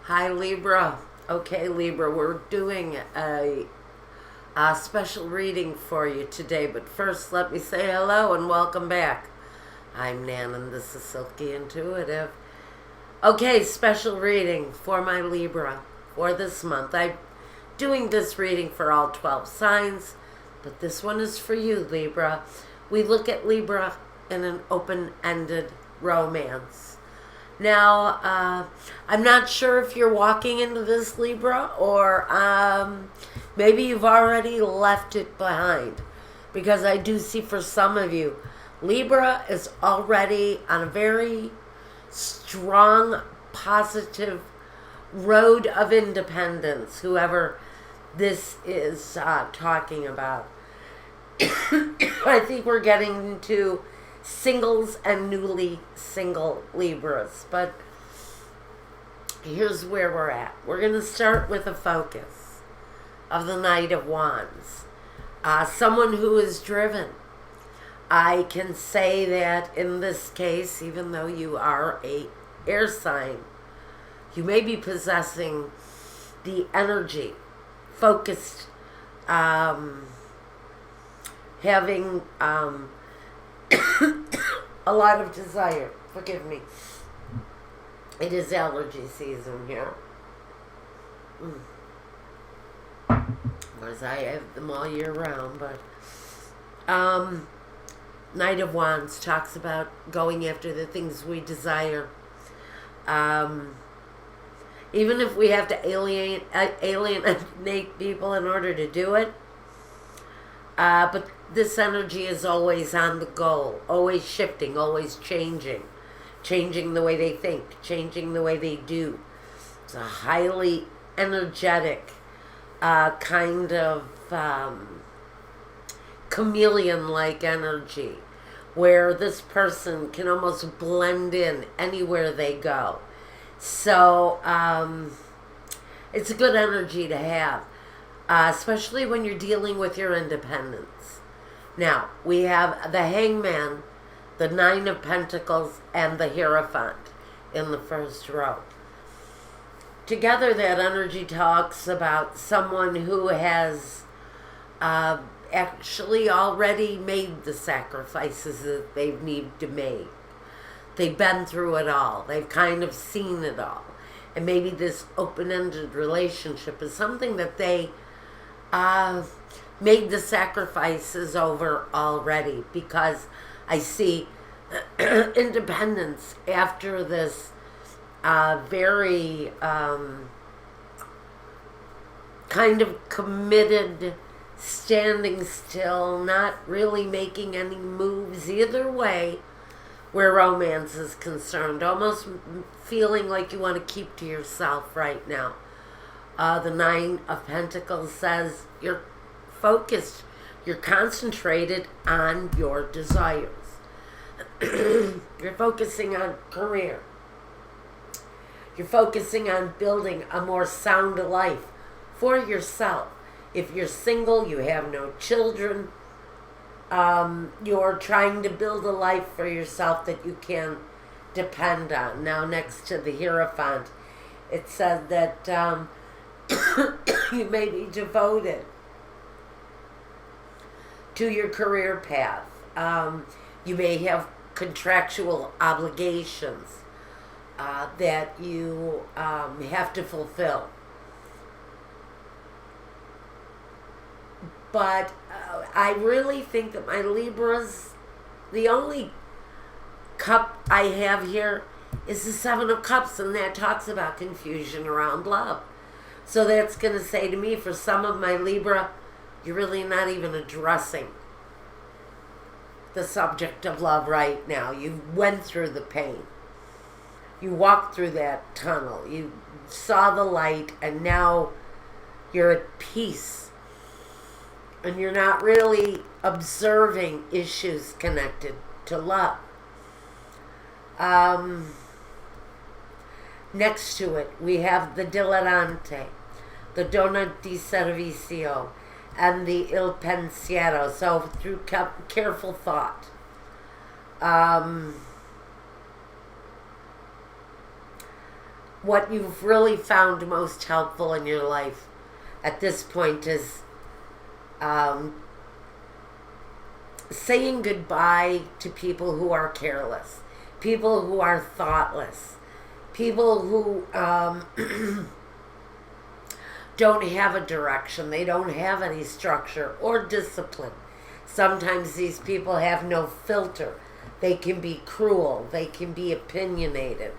Hi, Libra. Okay, Libra, we're doing a special reading for you today, but first let me say hello and welcome back. I'm Nan and this is Silky Intuitive. Okay, special reading for my Libra for this month. I'm doing this reading for all 12 signs, but this one is for you, Libra. We look at Libra in an open-ended romance. Now, I'm not sure if you're walking into this, Libra, or maybe you've already left it behind. Because I do see for some of you, Libra is already on a very strong, positive road of independence, whoever this is talking about. I think we're getting into singles and newly single Libras, but here's where we're at. We're going to start with a focus of the Knight of Wands. Someone who is driven. I can say that in this case, even though you are a air sign, you may be possessing the energy, focused, having a lot of desire. Forgive me. It is allergy season here. Of course, I have them all year round, but Knight of Wands talks about going after the things we desire. Even if we have to alienate people in order to do it. But this energy is always on the goal, always shifting, always changing the way they think, changing the way they do. It's a highly energetic kind of chameleon-like energy where this person can almost blend in anywhere they go. So it's a good energy to have. Especially when you're dealing with your independence. Now, we have the Hangman, the Nine of Pentacles, and the Hierophant in the first row. Together, that energy talks about someone who has actually already made the sacrifices that they need to make. They've been through it all. They've kind of seen it all. And maybe this open-ended relationship is something that they made the sacrifices over already, because I see independence after this very kind of committed, standing still, not really making any moves either way where romance is concerned, almost feeling like you want to keep to yourself right now. The Nine of Pentacles says you're focused, you're concentrated on your desires. You're focusing on career. You're focusing on building a more sound life for yourself. If you're single, you have no children, you're trying to build a life for yourself that you can depend on. Now, next to the Hierophant, it says that you may be devoted to your career path. You may have contractual obligations that you have to fulfill. But I really think that my Libras, the only cup I have here is the Seven of Cups, and that talks about confusion around love. So that's going to say to me, for some of my Libra, you're really not even addressing the subject of love right now. You went through the pain. You walked through that tunnel. You saw the light, and now you're at peace. And you're not really observing issues connected to love. Next to it, we have the Dilettante, the Donna di Servizio, and the Il Pensiero. So through careful thought. what you've really found most helpful in your life at this point is saying goodbye to people who are careless, people who are thoughtless, people who don't have a direction, they don't have any structure or discipline. Sometimes these people have no filter. They can be cruel, they can be opinionated,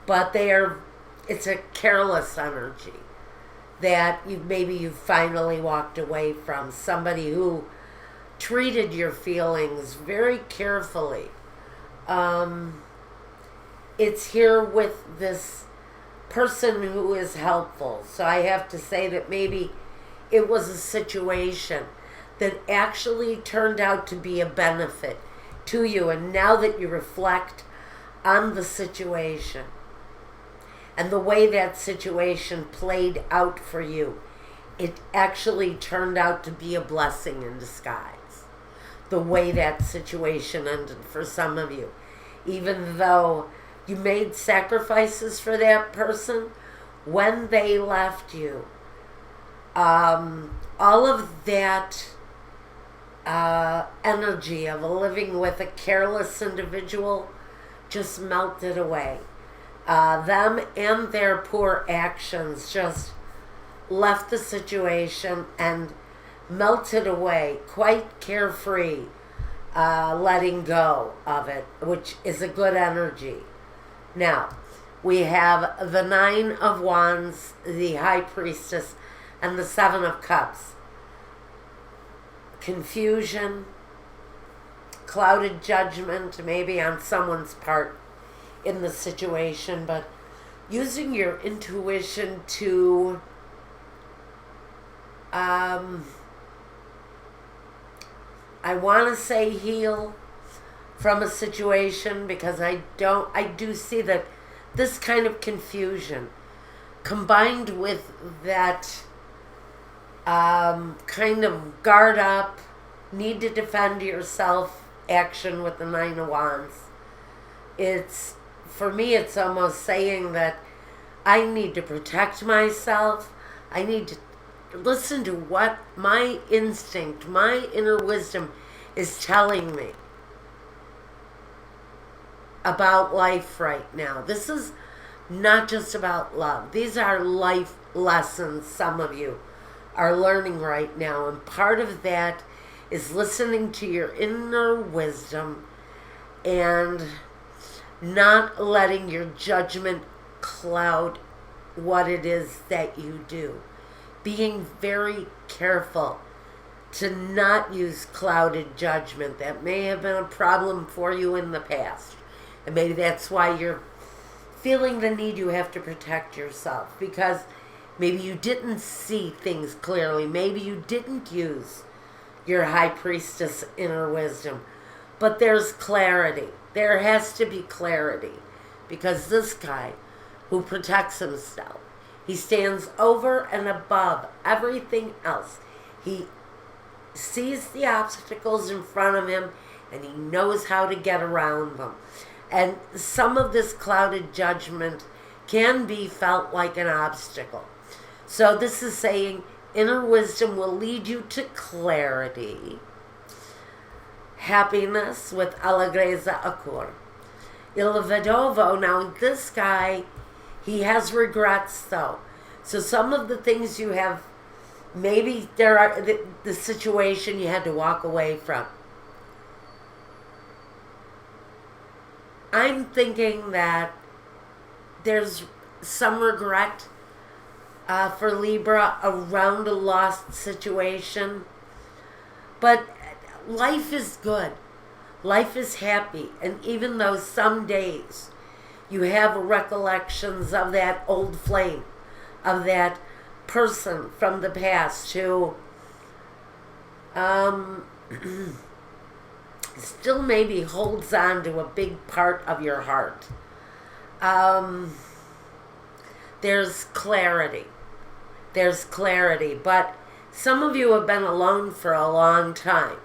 but it's a careless energy that you've finally walked away from. Somebody who treated your feelings very carefully. It's here with this person who is helpful. So I have to say that maybe it was a situation that actually turned out to be a benefit to you. And now that you reflect on the situation and the way that situation played out for you, it actually turned out to be a blessing in disguise. The way that situation ended for some of you. Even though you made sacrifices for that person, when they left you, all of that energy of living with a careless individual just melted away. Them and their poor actions just left the situation and melted away, quite carefree, letting go of it, which is a good energy. Now, we have the Nine of Wands, the High Priestess, and the Seven of Cups. Confusion, clouded judgment, maybe on someone's part in the situation, but using your intuition to I want to say heal from a situation, because I do see that this kind of confusion combined with that kind of guard up, need to defend yourself action with the Nine of Wands. For me, it's almost saying that I need to protect myself. I need to listen to what my instinct, my inner wisdom is telling me about life right now. This is not just about love. These are life lessons some of you are learning right now. And part of that is listening to your inner wisdom and not letting your judgment cloud what it is that you do. Being very careful to not use clouded judgment. That may have been a problem for you in the past. And maybe that's why you're feeling the need you have to protect yourself. Because maybe you didn't see things clearly. Maybe you didn't use your High Priestess inner wisdom. But there's clarity. There has to be clarity. Because this guy who protects himself, he stands over and above everything else. He sees the obstacles in front of him and he knows how to get around them. And some of this clouded judgment can be felt like an obstacle. So this is saying inner wisdom will lead you to clarity, happiness with Allegrezza Acur. Il Vedovo, now this guy, he has regrets though. So some of the things you have, maybe there are the situation you had to walk away from. I'm thinking that there's some regret for Libra around a lost situation. But life is good. Life is happy. And even though some days you have recollections of that old flame, of that person from the past who still maybe holds on to a big part of your heart. There's clarity. There's clarity. But some of you have been alone for a long time.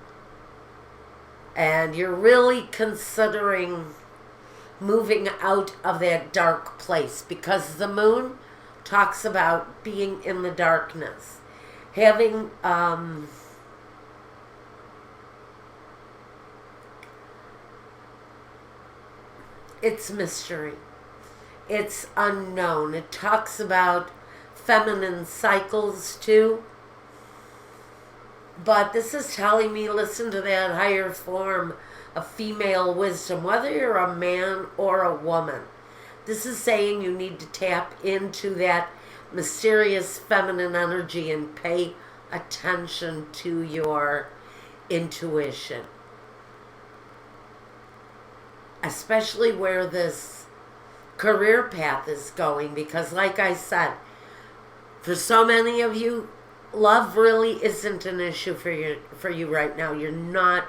And you're really considering moving out of that dark place, because the moon talks about being in the darkness, having it's mystery, it's unknown. It talks about feminine cycles too. But this is telling me, listen to that higher form of female wisdom, whether you're a man or a woman. This is saying you need to tap into that mysterious feminine energy and pay attention to your intuition. Especially where this career path is going, because like I said, for so many of you, love really isn't an issue for you right now. You're not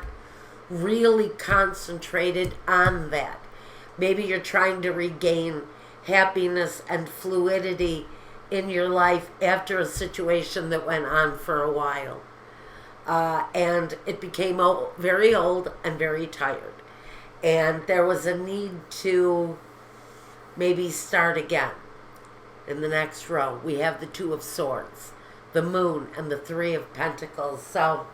really concentrated on that. Maybe you're trying to regain happiness and fluidity in your life after a situation that went on for a while. And it became very old and very tired. And there was a need to maybe start again. In the next row, we have the Two of Swords, the Moon, and the Three of Pentacles. So,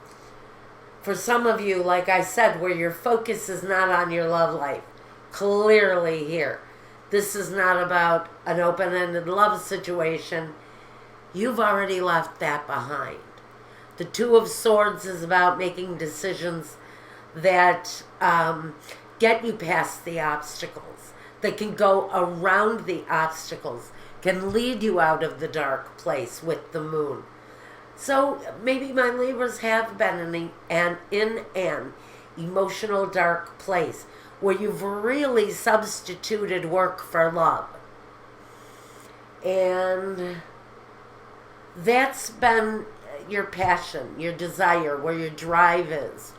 for some of you, like I said, where your focus is not on your love life, clearly here, this is not about an open-ended love situation. You've already left that behind. The Two of Swords is about making decisions that get you past the obstacles, that can go around the obstacles, can lead you out of the dark place with the moon. So maybe my Libras have been in an emotional dark place where you've really substituted work for love. And that's been your passion, your desire, where your drive is.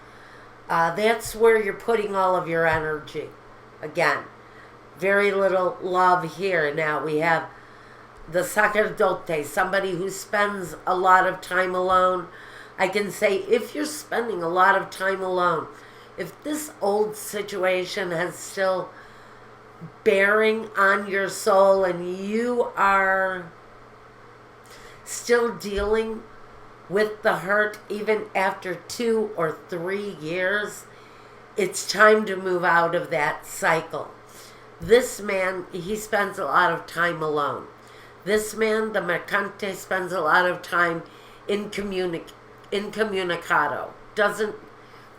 That's where you're putting all of your energy. Again, very little love here. Now we have the sacerdote, somebody who spends a lot of time alone. I can say, if you're spending a lot of time alone, if this old situation has still bearing on your soul and you are still dealing with the hurt even after 2 or 3 years, it's time to move out of that cycle. This man, he spends a lot of time alone. This man, the mercante, spends a lot of time incommunicado. Doesn't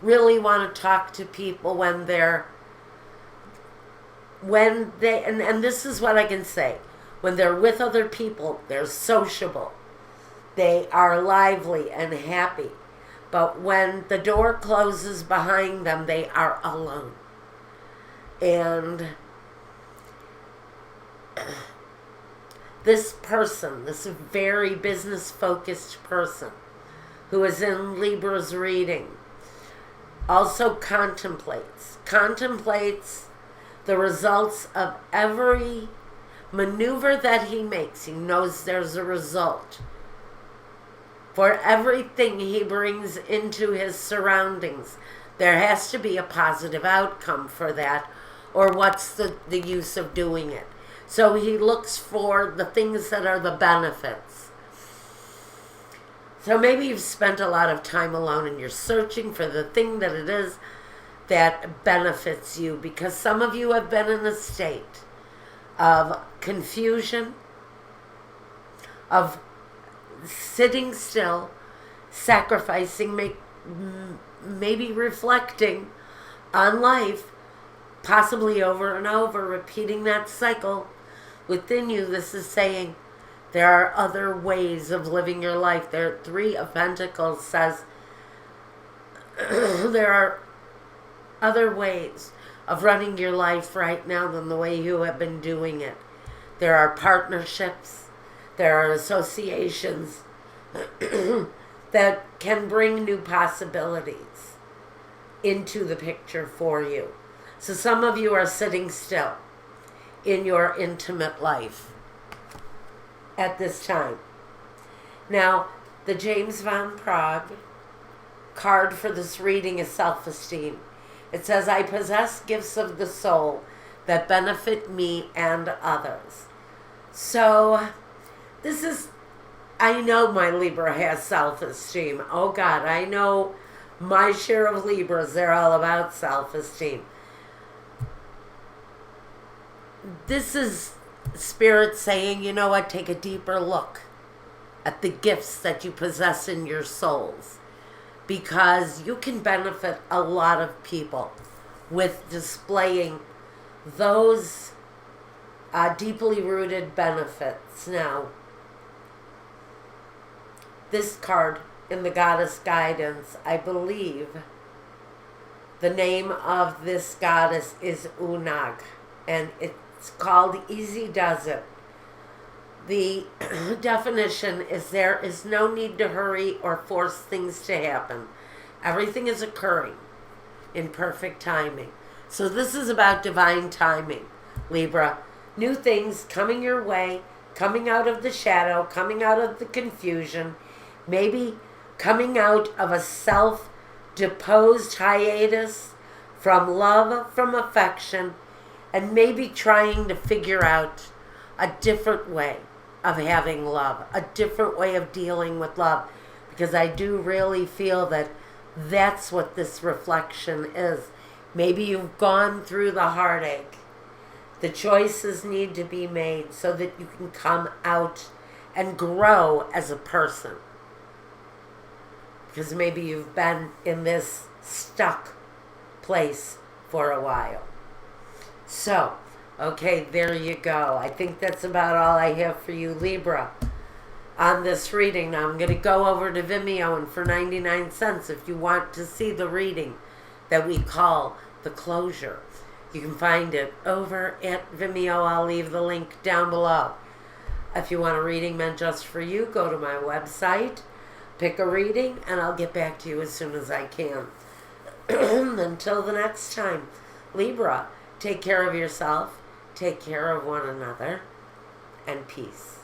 really want to talk to people and this is what I can say. When they're with other people, they're sociable. They are lively and happy. But when the door closes behind them, they are alone. And this person, this very business-focused person who is in Libra's reading, also contemplates the results of every maneuver that he makes. He knows there's a result. For everything he brings into his surroundings, there has to be a positive outcome for that, or what's the use of doing it? So he looks for the things that are the benefits. So maybe you've spent a lot of time alone and you're searching for the thing that it is that benefits you, because some of you have been in a state of confusion, of sitting still, sacrificing, maybe reflecting on life, possibly over and over, repeating that cycle within you. This is saying there are other ways of living your life. There, Three of Pentacles says there are other ways of running your life right now than the way you have been doing it. There are partnerships, there are associations that can bring new possibilities into the picture for you. So some of you are sitting still in your intimate life at this time. Now, the James Van Praagh card for this reading is self-esteem. It says, I possess gifts of the soul that benefit me and others. So, I know my Libra has self-esteem. Oh God, I know my share of Libras, they're all about self-esteem. This is Spirit saying, you know what, take a deeper look at the gifts that you possess in your souls, because you can benefit a lot of people with displaying those deeply rooted benefits. Now, this card in the Goddess Guidance, I believe the name of this goddess is Unag, and it's called Easy Does It. The definition is there is no need to hurry or force things to happen. Everything is occurring in perfect timing. So this is about divine timing, Libra. New things coming your way, coming out of the shadow, coming out of the confusion, maybe coming out of a self-deposed hiatus from love, from affection, and maybe trying to figure out a different way of having love, a different way of dealing with love, because I do really feel that that's what this reflection is. Maybe you've gone through the heartache. The choices need to be made so that you can come out and grow as a person. Because maybe you've been in this stuck place for a while. So, okay, there you go. I think that's about all I have for you, Libra, on this reading. Now I'm going to go over to Vimeo, and for 99 cents, if you want to see the reading that we call The Closure, you can find it over at Vimeo. I'll leave the link down below. If you want a reading meant just for you, go to my website, pick a reading, and I'll get back to you as soon as I can. Until the next time, Libra, take care of yourself, take care of one another, and peace.